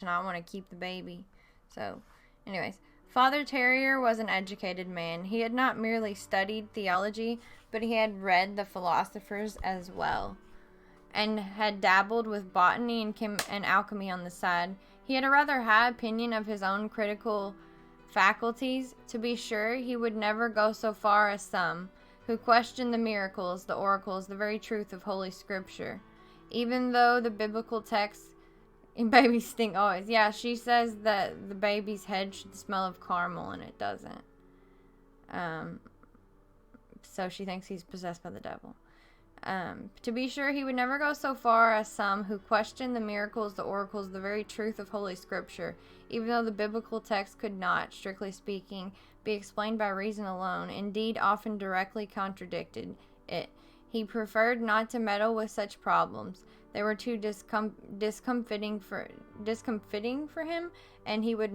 and I want to keep the baby. So, anyways, Father Terrier was an educated man. He had not merely studied theology, but he had read the philosophers as well, and had dabbled with botany and alchemy on the side. He had a rather high opinion of his own critical faculties. To be sure, he would never go so far as some, who question the miracles, the oracles, the very truth of Holy Scripture. Even though the biblical texts, babies stink always. Yeah, she says that the baby's head should smell of caramel, and it doesn't. So she thinks he's possessed by the devil. To be sure, he would never go so far as some who question the miracles, the oracles, the very truth of Holy Scripture, even though the biblical text could not, strictly speaking, be explained by reason alone, indeed often directly contradicted it. He preferred not to meddle with such problems. They were too discomfiting for him, and would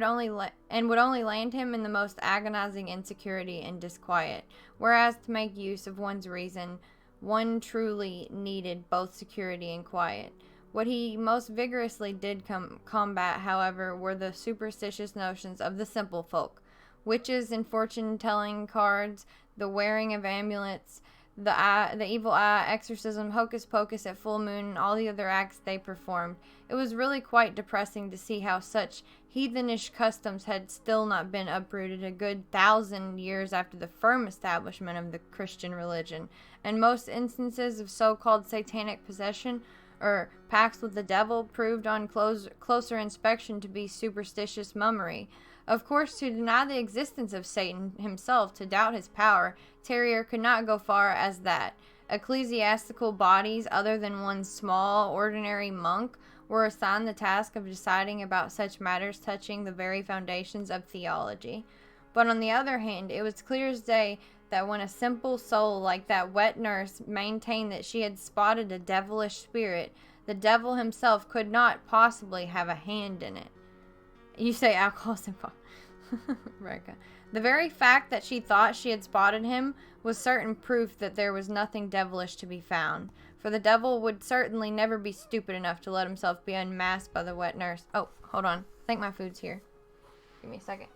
only land him in the most agonizing insecurity and disquiet. Whereas to make use of one's reason, one truly needed both security and quiet. What he most vigorously did combat, however, were the superstitious notions of the simple folk. Witches and fortune-telling cards, the wearing of amulets, the evil eye, exorcism, hocus pocus at full moon, and all the other acts they performed. It was really quite depressing to see how such heathenish customs had still not been uprooted a good 1,000 years after the firm establishment of the Christian religion, and most instances of so-called satanic possession or pacts with the devil proved on closer inspection to be superstitious mummery. Of course, to deny the existence of Satan himself, to doubt his power, Terrier could not go far as that. Ecclesiastical bodies, other than one small, ordinary monk, were assigned the task of deciding about such matters touching the very foundations of theology. But on the other hand, it was clear as day that when a simple soul like that wet nurse maintained that she had spotted a devilish spirit, the devil himself could not possibly have a hand in it. You say alcohol's involved. Rebecca. The very fact that she thought she had spotted him was certain proof that there was nothing devilish to be found, for the devil would certainly never be stupid enough to let himself be unmasked by the wet nurse. Oh, hold on. I think my food's here. Give me a second.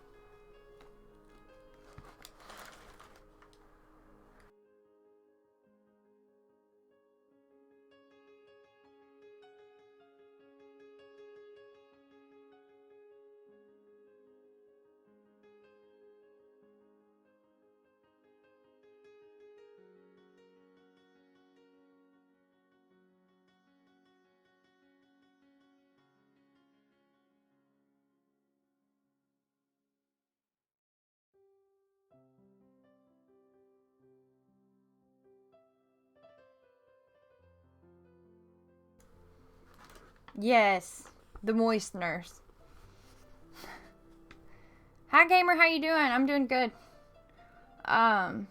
Yes, the moist nurse. Hi, gamer. How you doing? I'm doing good. The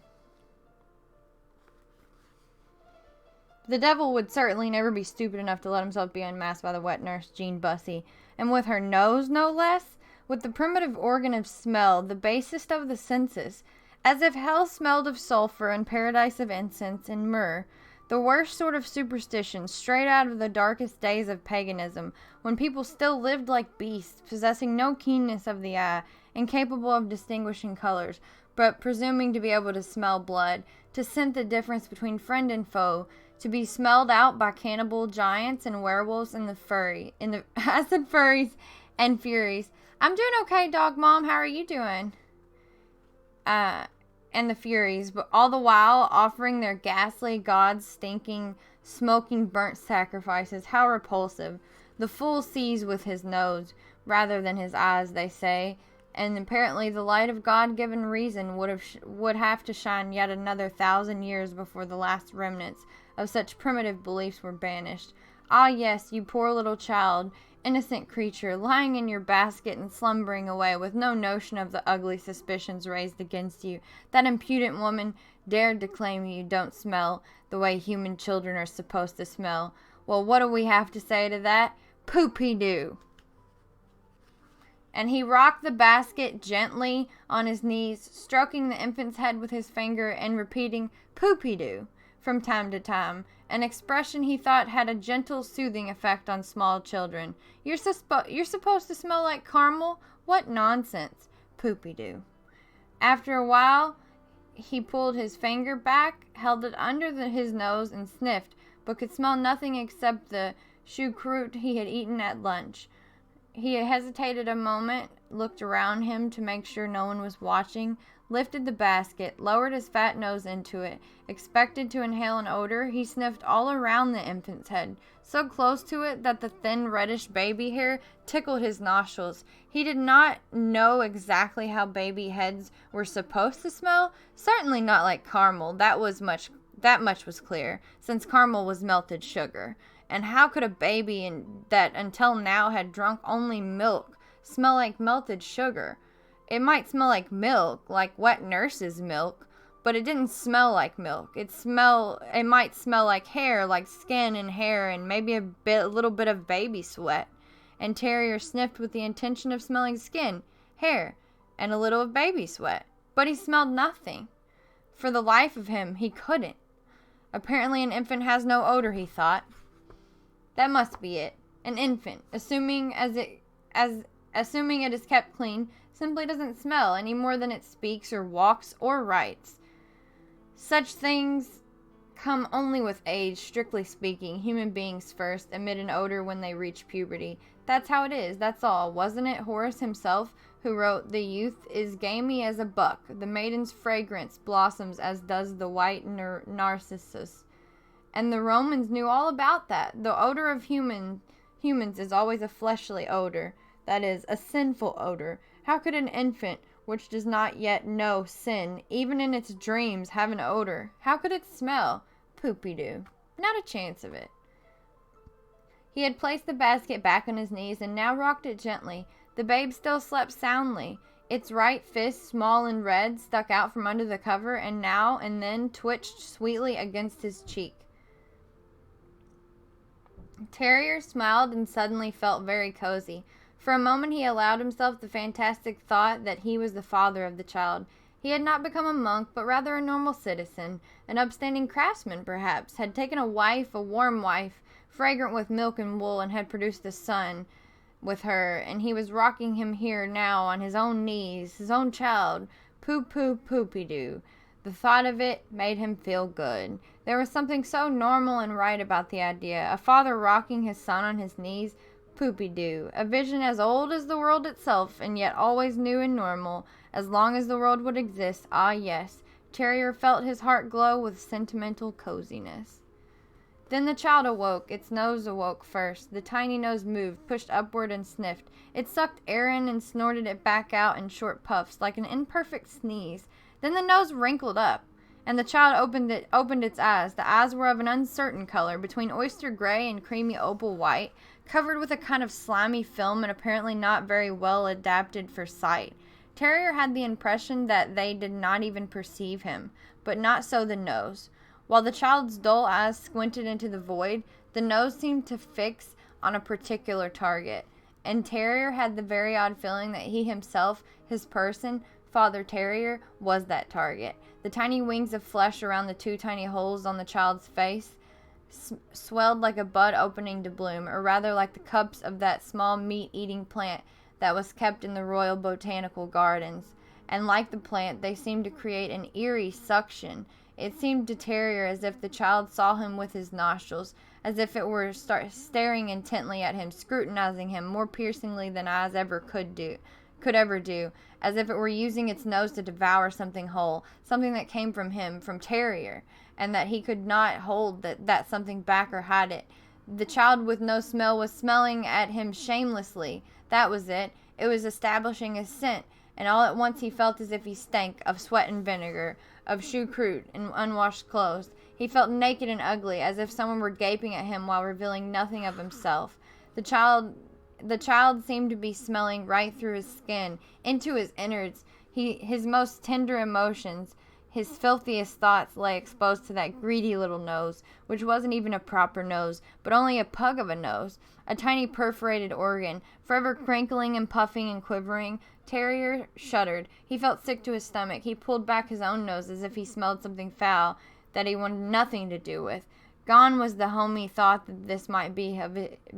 devil would certainly never be stupid enough to let himself be unmasked by the wet nurse, Jean Bussy, and with her nose, no less, with the primitive organ of smell, the basest of the senses, as if hell smelled of sulphur and paradise of incense and myrrh. The worst sort of superstition, straight out of the darkest days of paganism, when people still lived like beasts, possessing no keenness of the eye, incapable of distinguishing colors, but presuming to be able to smell blood, to scent the difference between friend and foe, to be smelled out by cannibal giants and werewolves and the acid furries and furies. I'm doing okay, dog mom. How are you doing? And the Furies, but all the while offering their ghastly, god-stinking, smoking, burnt sacrifices. How repulsive. The fool sees with his nose, rather than his eyes, they say, and apparently the light of God-given reason would have to shine yet another 1,000 years before the last remnants of such primitive beliefs were banished. Ah, yes, you poor little child, innocent creature, lying in your basket and slumbering away with no notion of the ugly suspicions raised against you. That impudent woman dared to claim you don't smell the way human children are supposed to smell. Well, what do we have to say to that? Poopy-doo. And he rocked the basket gently on his knees, stroking the infant's head with his finger and repeating, Poopy-doo, from time to time, an expression he thought had a gentle, soothing effect on small children. You're supposed to smell like caramel? What nonsense. Poopy-doo. After a while, he pulled his finger back, held it under his nose, and sniffed, but could smell nothing except the choucroute he had eaten at lunch. He hesitated a moment, looked around him to make sure no one was watching, lifted the basket, lowered his fat nose into it, expected to inhale an odor. He sniffed all around the infant's head, so close to it that the thin reddish baby hair tickled his nostrils. He did not know exactly how baby heads were supposed to smell, certainly not like caramel. That much was clear, since caramel was melted sugar. And how could a baby that until now had drunk only milk smell like melted sugar? It might smell like milk, like wet nurse's milk, but it didn't smell like milk. It might smell like hair, like skin and hair, and maybe a little bit of baby sweat. And Terrier sniffed with the intention of smelling skin, hair, and a little of baby sweat. But he smelled nothing. For the life of him, he couldn't. Apparently an infant has no odor, he thought. That must be it. An infant, assuming it is kept clean, simply doesn't smell any more than it speaks or walks or writes. Such things come only with age, strictly speaking. Human beings first emit an odor when they reach puberty. That's how it is, that's all. Wasn't it Horace himself who wrote, "The youth is gamey as a buck, the maiden's fragrance blossoms as does the white narcissus." And the Romans knew all about that. The odor of humans is always a fleshly odor, that is, a sinful odor. How could an infant, which does not yet know sin, even in its dreams, have an odor? How could it smell? Poopy-doo. Not a chance of it. He had placed the basket back on his knees and now rocked it gently. The babe still slept soundly. Its right fist, small and red, stuck out from under the cover and now and then twitched sweetly against his cheek. Terrier smiled and suddenly felt very cozy. For a moment he allowed himself the fantastic thought that he was the father of the child. He had not become a monk, but rather a normal citizen, an upstanding craftsman perhaps, had taken a wife, a warm wife, fragrant with milk and wool, and had produced a son with her, and he was rocking him here now on his own knees, his own child. Poopy-doo. The thought of it made him feel good. There was something so normal and right about the idea. A father rocking his son on his knees. Poopy-doo. A vision as old as the world itself, and yet always new and normal, as long as the world would exist. Ah, yes. Terrier felt his heart glow with sentimental coziness. Then the child awoke. Its nose awoke first. The tiny nose moved, pushed upward, and sniffed. It sucked air in and snorted it back out in short puffs, like an imperfect sneeze. Then the nose wrinkled up, and the child opened its eyes. The eyes were of an uncertain color, between oyster gray and creamy opal white, covered with a kind of slimy film and apparently not very well adapted for sight. Terrier had the impression that they did not even perceive him, but not so the nose. While the child's dull eyes squinted into the void, the nose seemed to fix on a particular target, and Terrier had the very odd feeling that he himself, his person, Father Terrier, was that target. The tiny wings of flesh around the two tiny holes on the child's face swelled like a bud opening to bloom, or rather like the cups of that small meat-eating plant that was kept in the Royal Botanical Gardens. And like the plant, they seemed to create an eerie suction. It seemed to Terrier as if the child saw him with his nostrils, as if it were staring intently at him, scrutinizing him more piercingly than eyes could ever do, as if it were using its nose to devour something whole, something that came from him, from Terrier, and that he could not hold that something back or hide it. The child with no smell was smelling at him shamelessly. That was it. It was establishing a scent, and all at once he felt as if he stank of sweat and vinegar, of choucroute and unwashed clothes. He felt naked and ugly, as if someone were gaping at him while revealing nothing of himself. The child seemed to be smelling right through his skin, into his innards. His most tender emotions, his filthiest thoughts lay exposed to that greedy little nose, which wasn't even a proper nose, but only a pug of a nose, a tiny perforated organ, forever crinkling and puffing and quivering. Terrier shuddered. He felt sick to his stomach. He pulled back his own nose as if he smelled something foul that he wanted nothing to do with. Gone was the home he thought that this might be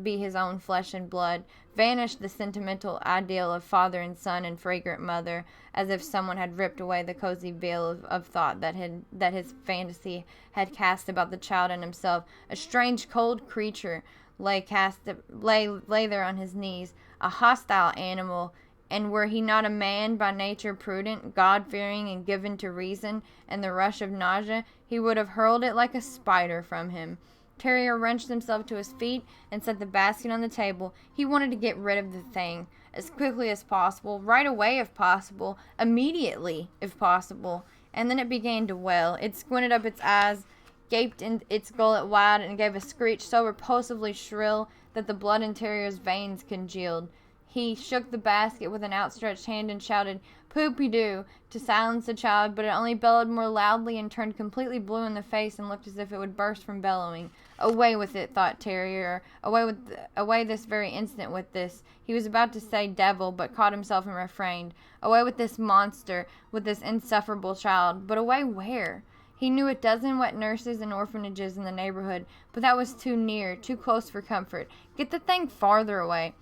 his own flesh and blood. Vanished the sentimental ideal of father and son and fragrant mother, as if someone had ripped away the cozy veil of thought that his fantasy had cast about the child and himself. A strange, cold creature lay there on his knees, a hostile animal. And were he not a man by nature prudent, God-fearing, and given to reason, and the rush of nausea, he would have hurled it like a spider from him. Terrier wrenched himself to his feet and set the basket on the table. He wanted to get rid of the thing as quickly as possible, right away if possible, immediately if possible. And then it began to wail. It squinted up its eyes, gaped in its gullet wide, and gave a screech so repulsively shrill that the blood in Terrier's veins congealed. He shook the basket with an outstretched hand and shouted, "Poopy-doo," to silence the child, but it only bellowed more loudly and turned completely blue in the face and looked as if it would burst from bellowing. Away with it, thought Terrier. Away this very instant with this. He was about to say devil, but caught himself and refrained. Away with this monster, with this insufferable child. But away where? He knew a dozen wet nurses and orphanages in the neighborhood, but that was too near, too close for comfort. Get the thing farther away.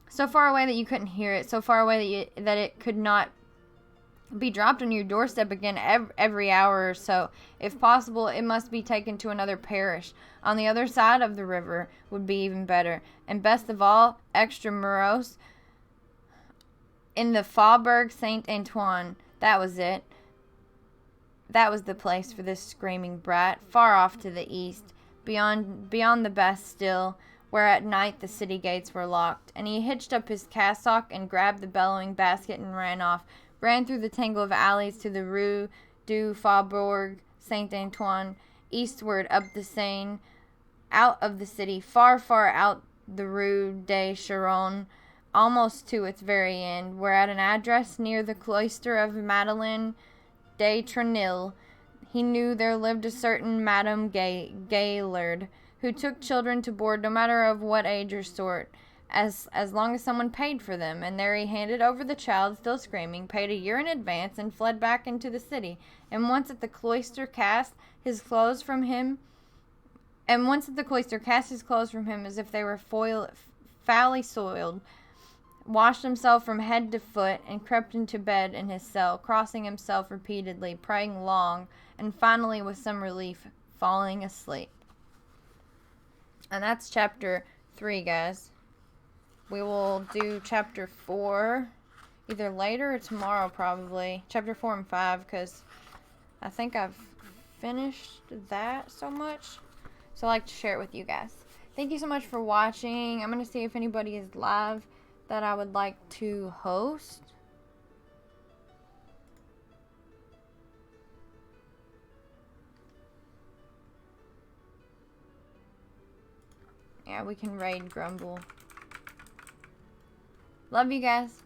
So far away that you couldn't hear it, so far away that it could not be dropped on your doorstep again every hour or so. If possible, it must be taken to another parish. On the other side of the river would be even better. And best of all, extra morose, in the Faubourg Saint-Antoine. That was it. That was the place for this screaming brat, far off to the east, beyond the Bastille, where at night the city gates were locked. And he hitched up his cassock and grabbed the bellowing basket and ran through the tangle of alleys to the Rue du Faubourg Saint-Antoine, eastward up the Seine, out of the city, far, far out the Rue des Charons, almost to its very end, where at an address near the cloister of Madeleine de Trénille, he knew there lived a certain Madame Gaillard, who took children to board no matter of what age or sort, as long as someone paid for them, and there he handed over the child, still screaming, paid a year in advance, and fled back into the city. And once at the cloister cast his clothes from him as if they were foully soiled, washed himself from head to foot, and crept into bed in his cell, crossing himself repeatedly, praying long, and finally, with some relief, falling asleep. And that's chapter 3, guys. We will do chapter 4 either later or tomorrow, probably. Chapter 4 and 5, because I think I've finished that so much. So I like to share it with you guys. Thank you so much for watching. I'm going to see if anybody is live that I would like to host. Yeah, we can raid Grumble. Love you guys.